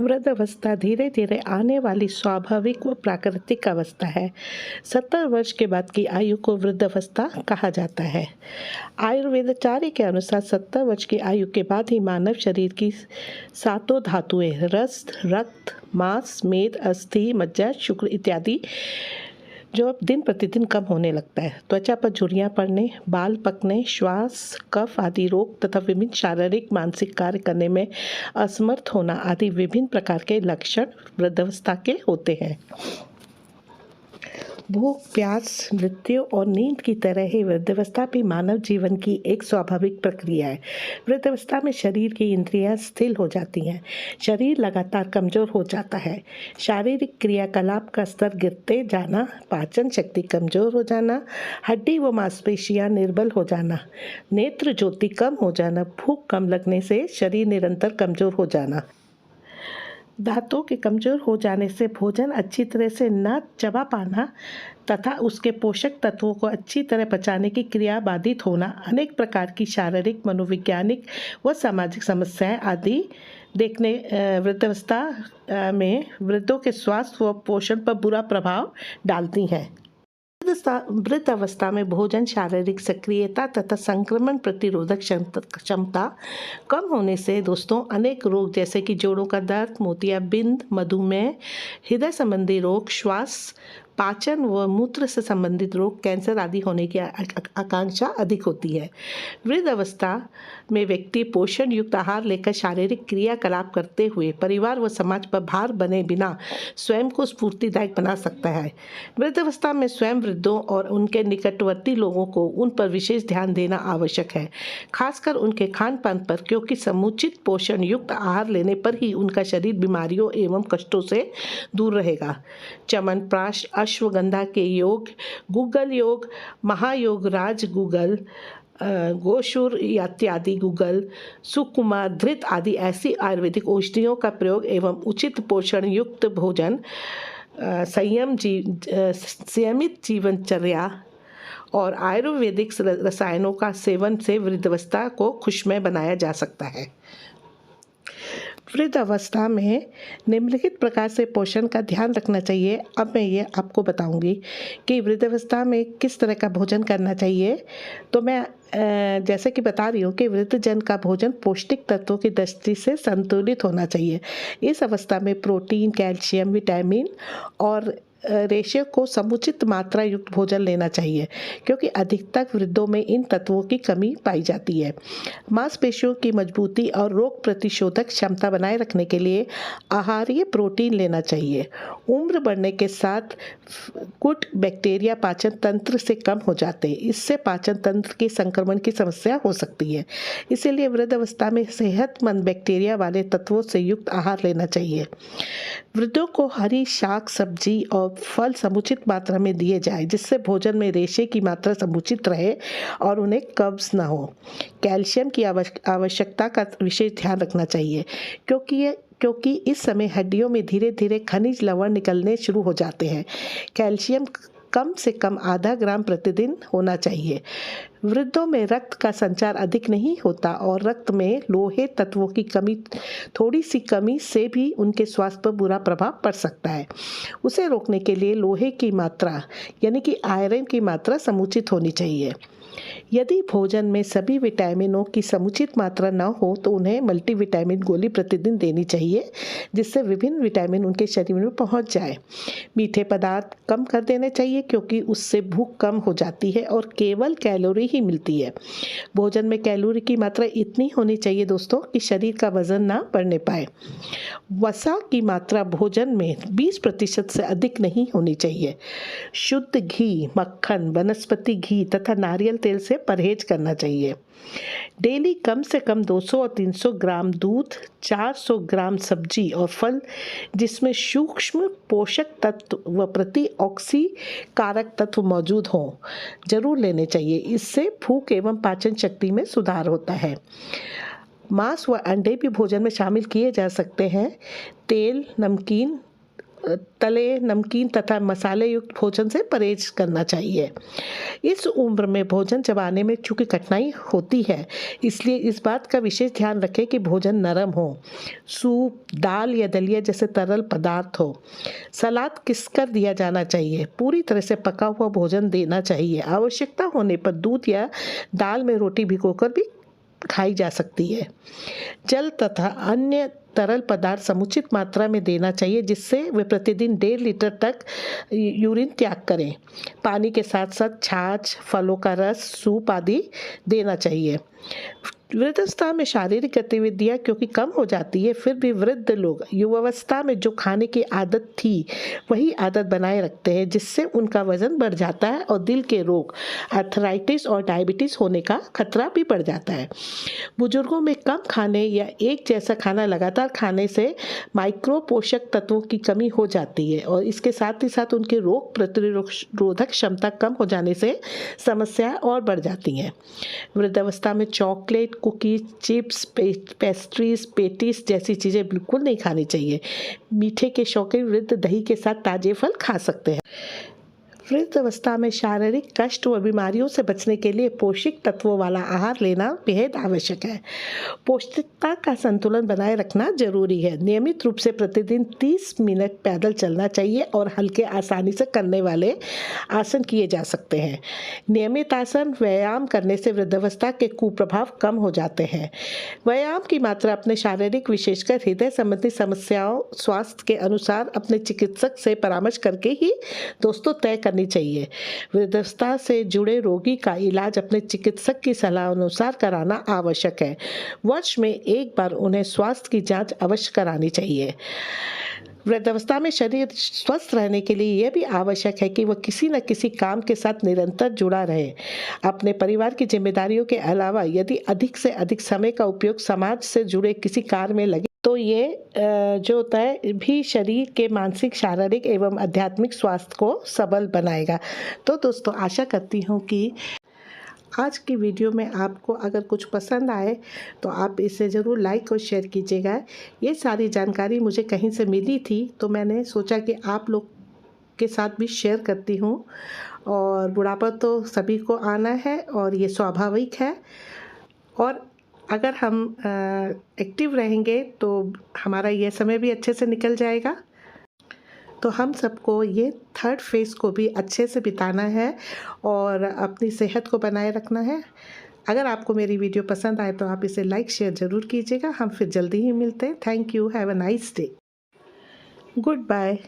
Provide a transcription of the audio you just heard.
वृद्धावस्था धीरे धीरे आने वाली स्वाभाविक व प्राकृतिक अवस्था है। 70 वर्ष के बाद की आयु को वृद्धावस्था कहा जाता है। आयुर्वेदाचार्य के अनुसार 70 वर्ष की आयु के बाद ही मानव शरीर की सातों धातुएं रस, रक्त, मांस, मेद, अस्थि, मज्जा, शुक्र इत्यादि जो अब दिन प्रतिदिन कम होने लगता है। त्वचा पर झुर्रियां पड़ने, बाल पकने, श्वास, कफ आदि रोग तथा विभिन्न शारीरिक मानसिक कार्य करने में असमर्थ होना आदि विभिन्न प्रकार के लक्षण वृद्धावस्था के होते हैं। भूख, प्यास, मृत्यु और नींद की तरह ही वृद्धावस्था भी मानव जीवन की एक स्वाभाविक प्रक्रिया है। वृद्धावस्था में शरीर की इंद्रियां शिथिल हो जाती हैं, शरीर लगातार कमजोर हो जाता है, शारीरिक क्रियाकलाप का स्तर गिरते जाना, पाचन शक्ति कमजोर हो जाना, हड्डी व मांसपेशियां निर्बल हो जाना, नेत्र ज्योति कम हो जाना, भूख कम लगने से शरीर निरंतर कमजोर हो जाना, दांतों के कमजोर हो जाने से भोजन अच्छी तरह से न चबा पाना तथा उसके पोषक तत्वों को अच्छी तरह पचाने की क्रिया बाधित होना, अनेक प्रकार की शारीरिक, मनोवैज्ञानिक व सामाजिक समस्याएं आदि देखने वृद्धावस्था में वृद्धों के स्वास्थ्य व पोषण पर बुरा प्रभाव डालती हैं। वृद्धावस्था में भोजन, शारीरिक सक्रियता तथा संक्रमण प्रतिरोधक क्षमता कम होने से दोस्तों अनेक रोग जैसे कि जोड़ों का दर्द, मोतियाबिंद, मधुमेह, हृदय संबंधी रोग, श्वास, पाचन व मूत्र से संबंधित रोग, कैंसर आदि होने की आकांक्षा अधिक होती है। वृद्धावस्था में व्यक्ति पोषण युक्त आहार लेकर शारीरिक क्रियाकलाप करते हुए परिवार व समाज पर भार बने बिना स्वयं को स्फूर्तिदायक बना सकता है। वृद्धावस्था में स्वयं वृद्धों और उनके निकटवर्ती लोगों को उन पर विशेष ध्यान देना आवश्यक है, खासकर उनके खान पान पर, क्योंकि समुचित पोषण युक्त आहार लेने पर ही उनका शरीर बीमारियों एवं कष्टों से दूर रहेगा। च्यवनप्राश, अश्वगंधा के योग, गूगल योग, महायोग राज गूगल, गोशूर इत्यादि गूगल, सुकुमार, धृत आदि ऐसी आयुर्वेदिक औषधियों का प्रयोग एवं उचित पोषण युक्त भोजन, संयमित जीवनचर्या और आयुर्वेदिक रसायनों का सेवन से वृद्धावस्था को खुशमय बनाया जा सकता है। वृद्धावस्था में निम्नलिखित प्रकार से पोषण का ध्यान रखना चाहिए। अब मैं ये आपको बताऊंगी कि वृद्धावस्था में किस तरह का भोजन करना चाहिए। तो मैं जैसे कि बता रही हूँ कि वृद्धजन का भोजन पौष्टिक तत्वों की दृष्टि से संतुलित होना चाहिए। इस अवस्था में प्रोटीन, कैल्शियम, विटामिन और रेशे को समुचित मात्रा युक्त भोजन लेना चाहिए, क्योंकि अधिकतर वृद्धों में इन तत्वों की कमी पाई जाती है। मांसपेशियों की मजबूती और रोग प्रतिशोधक क्षमता बनाए रखने के लिए आहारीय प्रोटीन लेना चाहिए। उम्र बढ़ने के साथ गुड बैक्टीरिया पाचन तंत्र से कम हो जाते हैं, इससे पाचन तंत्र की संक्रमण की समस्या हो सकती है। इसीलिए वृद्धावस्था में सेहतमंद बैक्टीरिया वाले तत्वों से युक्त आहार लेना चाहिए। वृद्धों को हरी शाक, सब्जी और फल समुचित मात्रा में दिए जाए, जिससे भोजन में रेशे की मात्रा समुचित रहे और उन्हें कब्ज न हो। कैल्शियम की आवश्यकता का विशेष ध्यान रखना चाहिए, क्योंकि इस समय हड्डियों में धीरे धीरे खनिज लवण निकलने शुरू हो जाते हैं। कैल्शियम कम से कम आधा ग्राम प्रतिदिन होना चाहिए। वृद्धों में रक्त का संचार अधिक नहीं होता और रक्त में लोहे तत्वों की थोड़ी सी कमी से भी उनके स्वास्थ्य पर बुरा प्रभाव पड़ सकता है। उसे रोकने के लिए लोहे की मात्रा यानी कि आयरन की मात्रा समुचित होनी चाहिए। यदि भोजन में सभी विटामिनों की समुचित मात्रा न हो तो उन्हें मल्टीविटामिन गोली प्रतिदिन देनी चाहिए, जिससे विभिन्न विटामिन उनके शरीर में पहुंच जाए। मीठे पदार्थ कम कर देने चाहिए, क्योंकि उससे भूख कम हो जाती है और केवल कैलोरी ही मिलती है। भोजन में कैलोरी की मात्रा इतनी होनी चाहिए दोस्तों कि शरीर का वजन ना बढ़ने पाए। वसा की मात्रा भोजन में 20% से अधिक नहीं होनी चाहिए। शुद्ध घी, मक्खन, वनस्पति घी तथा नारियल तेल से परहेज करना चाहिए। डेली कम से कम 200 और 300 ग्राम दूध, 400 ग्राम सब्जी और फल जिसमें सूक्ष्म पोषक तत्व व प्रतिऑक्सी कारक तत्व मौजूद हों जरूर लेने चाहिए। इससे भूख एवं पाचन शक्ति में सुधार होता है। मांस व अंडे भी भोजन में शामिल किए जा सकते हैं। तेल, नमकीन तले, नमकीन तथा मसाले युक्त भोजन से परहेज करना चाहिए। इस उम्र में भोजन चबाने में चूँकि कठिनाई होती है, इसलिए इस बात का विशेष ध्यान रखें कि भोजन नरम हो। सूप, दाल या दलिया जैसे तरल पदार्थ हो। सलाद घिसकर दिया जाना चाहिए। पूरी तरह से पका हुआ भोजन देना चाहिए। आवश्यकता होने पर दूध या दाल में रोटी भिगोकर भी खाई जा सकती है। जल तथा अन्य तरल पदार्थ समुचित मात्रा में देना चाहिए, जिससे वे प्रतिदिन 1.5 लीटर तक यूरिन त्याग करें। पानी के साथ साथ छाछ, फलों का रस, सूप आदि देना चाहिए। वृद्धावस्था में शारीरिक गतिविधियां क्योंकि कम हो जाती है, फिर भी वृद्ध लोग युवावस्था में जो खाने की आदत थी वही आदत बनाए रखते हैं, जिससे उनका वजन बढ़ जाता है और दिल के रोग, आर्थराइटिस और डायबिटीज होने का खतरा भी बढ़ जाता है। बुजुर्गों में कम खाने या एक जैसा खाना लगातार खाने से माइक्रो पोषक तत्वों की कमी हो जाती है और इसके साथ ही साथ उनकी रोग प्रतिरोधक क्षमता कम हो जाने से समस्याएं और बढ़ जाती हैं। वृद्धावस्था में chocolate, cookies, chips, pastries, patties जैसी चीज़ें बिल्कुल नहीं खानी चाहिए। मीठे के शौकीन वृद्ध दही के साथ ताजे फल खा सकते हैं। वृद्धावस्था में शारीरिक कष्ट व बीमारियों से बचने के लिए पोषक तत्वों वाला आहार लेना बेहद आवश्यक है। पौष्टिकता का संतुलन बनाए रखना जरूरी है। नियमित रूप से प्रतिदिन 30 मिनट पैदल चलना चाहिए और हल्के आसानी से करने वाले आसन किए जा सकते हैं। नियमित आसन व्यायाम करने से वृद्धावस्था के कुप्रभाव कम हो जाते हैं। व्यायाम की मात्रा अपने शारीरिक, विशेषकर हृदय संबंधी समस्याओं, स्वास्थ्य के अनुसार अपने चिकित्सक से परामर्श करके ही दोस्तों तय करनी चाहिए। वृद्धावस्था से जुड़े रोगी का इलाज अपने चिकित्सक की सलाह अनुसार कराना आवश्यक है। वर्ष में एक बार उन्हें स्वास्थ्य की जांच अवश्य करानी चाहिए। वृद्धावस्था में शरीर स्वस्थ रहने के लिए यह भी आवश्यक है कि वह किसी न किसी काम के साथ निरंतर जुड़ा रहे। अपने परिवार की जिम्मेदारियों के अलावा यदि अधिक से अधिक समय का उपयोग समाज से जुड़े किसी कार्य में लगे तो ये जो होता है भी शरीर के मानसिक, शारीरिक एवं आध्यात्मिक स्वास्थ्य को सबल बनाएगा। तो दोस्तों, आशा करती हूँ कि आज की वीडियो में आपको अगर कुछ पसंद आए तो आप इसे ज़रूर लाइक और शेयर कीजिएगा। ये सारी जानकारी मुझे कहीं से मिली थी तो मैंने सोचा कि आप लोग के साथ भी शेयर करती हूँ। और बुढ़ापा तो सभी को आना है और ये स्वाभाविक है, और अगर हम एक्टिव रहेंगे तो हमारा ये समय भी अच्छे से निकल जाएगा। तो हम सबको ये 3rd फेज़ को भी अच्छे से बिताना है और अपनी सेहत को बनाए रखना है। अगर आपको मेरी वीडियो पसंद आए तो आप इसे लाइक शेयर ज़रूर कीजिएगा। हम फिर जल्दी ही मिलते हैं। Thank you. Have a nice day. Good bye.